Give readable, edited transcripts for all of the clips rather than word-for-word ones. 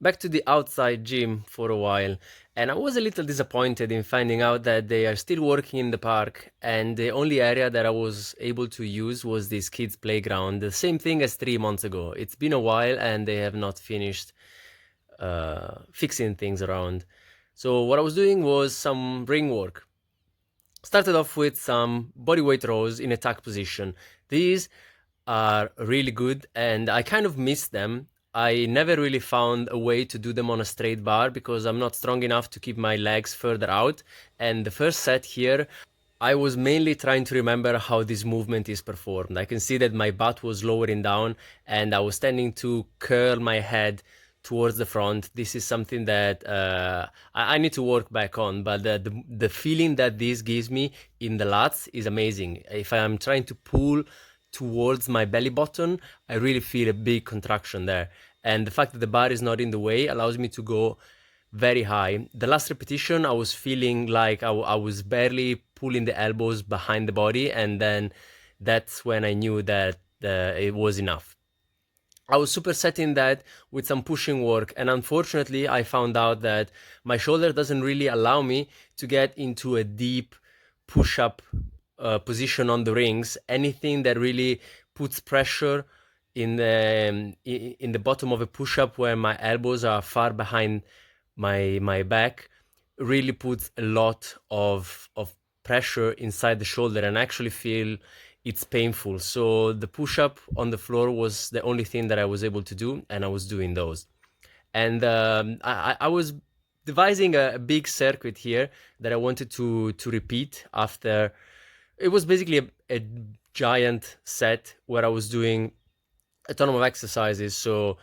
back to the outside gym for a while, and I was a little disappointed in finding out that they are still working in the park, and the only area that I was able to use was this kids' playground. The same thing as 3 months ago. It's been a while, and they have not finished fixing things around. So what I was doing was some ring work. Started off with some bodyweight rows in a tuck position. These are really good, and I kind of miss them. I never really found a way to do them on a straight bar because I'm not strong enough to keep my legs further out. And the first set here, I was mainly trying to remember how this movement is performed. I can see that my butt was lowering down and I was tending to curl my head towards the front. This is something that I need to work back on, but the feeling that this gives me in the lats is amazing. If I'm trying to pull towards my belly button, I really feel a big contraction there. And the fact that the bar is not in the way allows me to go very high. The last repetition, I was feeling like I was barely pulling the elbows behind the body, and then that's when I knew that it was enough. I was supersetting that with some pushing work, and unfortunately, I found out that my shoulder doesn't really allow me to get into a deep push up position on the rings. Anything that really puts pressure in the bottom of a push up where my elbows are far behind my back really puts a lot of pressure inside the shoulder, and I actually feel it's painful. So the push up on the floor was the only thing that I was able to do, and I was doing those. And I was devising a big circuit here that I wanted to repeat after. It was basically a giant set where I was doing a ton of exercises. So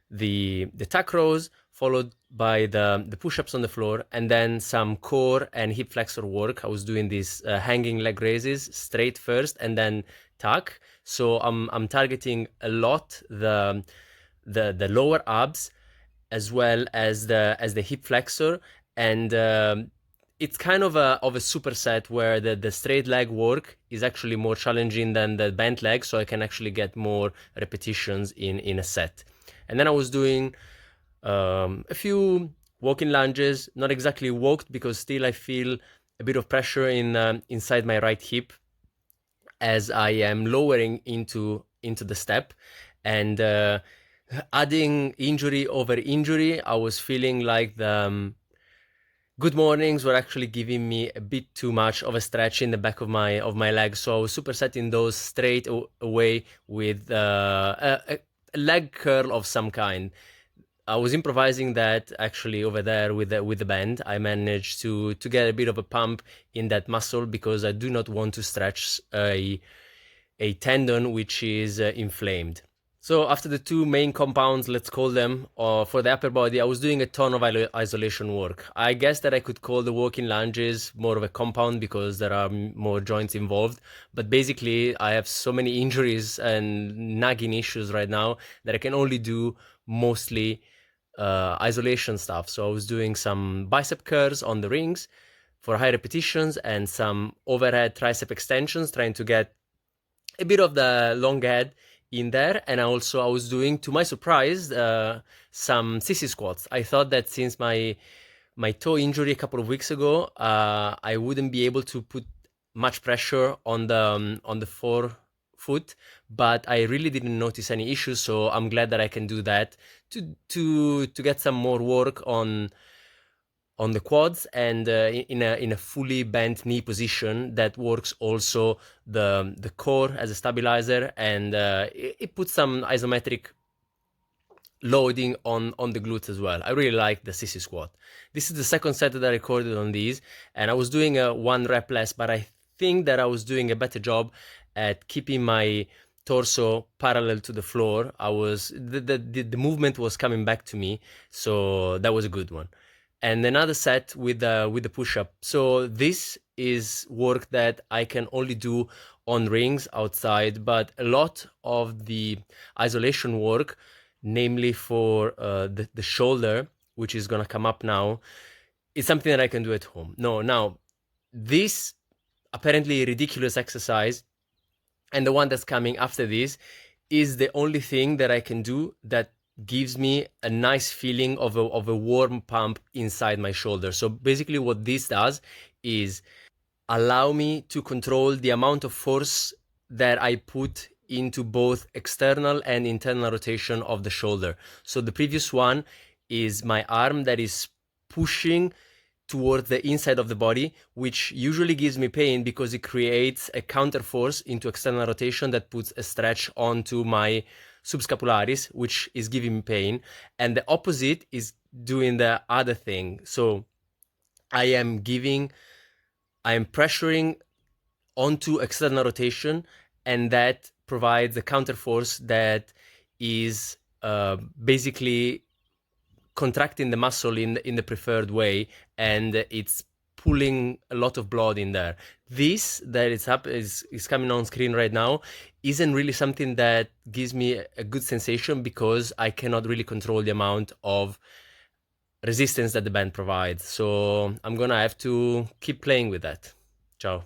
the tuck rows followed by the push-ups on the floor, and then some core and hip flexor work. I was doing these hanging leg raises straight first and then tuck. So I'm targeting a lot the lower abs as well as the hip flexor, and it's kind of a superset where the straight leg work is actually more challenging than the bent leg, so I can actually get more repetitions in a set. And then I was doing a few walking lunges, not exactly walked because still I feel a bit of pressure in inside my right hip as I am lowering into the step, and adding injury over injury, I was feeling like the good mornings were actually giving me a bit too much of a stretch in the back of my legs, so I was supersetting those straight away with a leg curl of some kind. I was improvising that actually over there with the band. I managed to get a bit of a pump in that muscle because I do not want to stretch a tendon which is inflamed. So after the two main compounds, let's call them, for the upper body, I was doing a ton of isolation work. I guess that I could call the walking lunges more of a compound because there are more joints involved. But basically, I have so many injuries and nagging issues right now that I can only do mostly isolation stuff. So I was doing some bicep curls on the rings for high repetitions and some overhead tricep extensions, trying to get a bit of the long head in there. And I was doing, to my surprise, some sissy squats. I thought that since my toe injury a couple of weeks ago, I wouldn't be able to put much pressure on the forefoot, but I really didn't notice any issues. So I'm glad that I can do that to get some more work on the quads, and in a fully bent knee position that works also the core as a stabilizer, and it puts some isometric loading on the glutes as well. I really like the sissy squat. This is the second set that I recorded on these, and I was doing a one rep less, but I think that I was doing a better job at keeping my torso parallel to the floor. The movement was coming back to me, so that was a good one. And another set with the push-up. So this is work that I can only do on rings outside, but a lot of the isolation work, namely for the shoulder, which is gonna come up now, is something that I can do at home. No, now this apparently ridiculous exercise and the one that's coming after this is the only thing that I can do that gives me a nice feeling of a warm pump inside my shoulder. So basically what this does is allow me to control the amount of force that I put into both external and internal rotation of the shoulder. So the previous one is my arm that is pushing towards the inside of the body, which usually gives me pain because it creates a counter force into external rotation that puts a stretch onto my subscapularis, which is giving me pain. And the opposite is doing the other thing. So I am pressuring onto external rotation, and that provides a counter force that is basically contracting the muscle in the preferred way, and it's pulling a lot of blood in there. This that is coming on screen right now isn't really something that gives me a good sensation because I cannot really control the amount of resistance that the band provides. So I'm gonna have to keep playing with that. Ciao.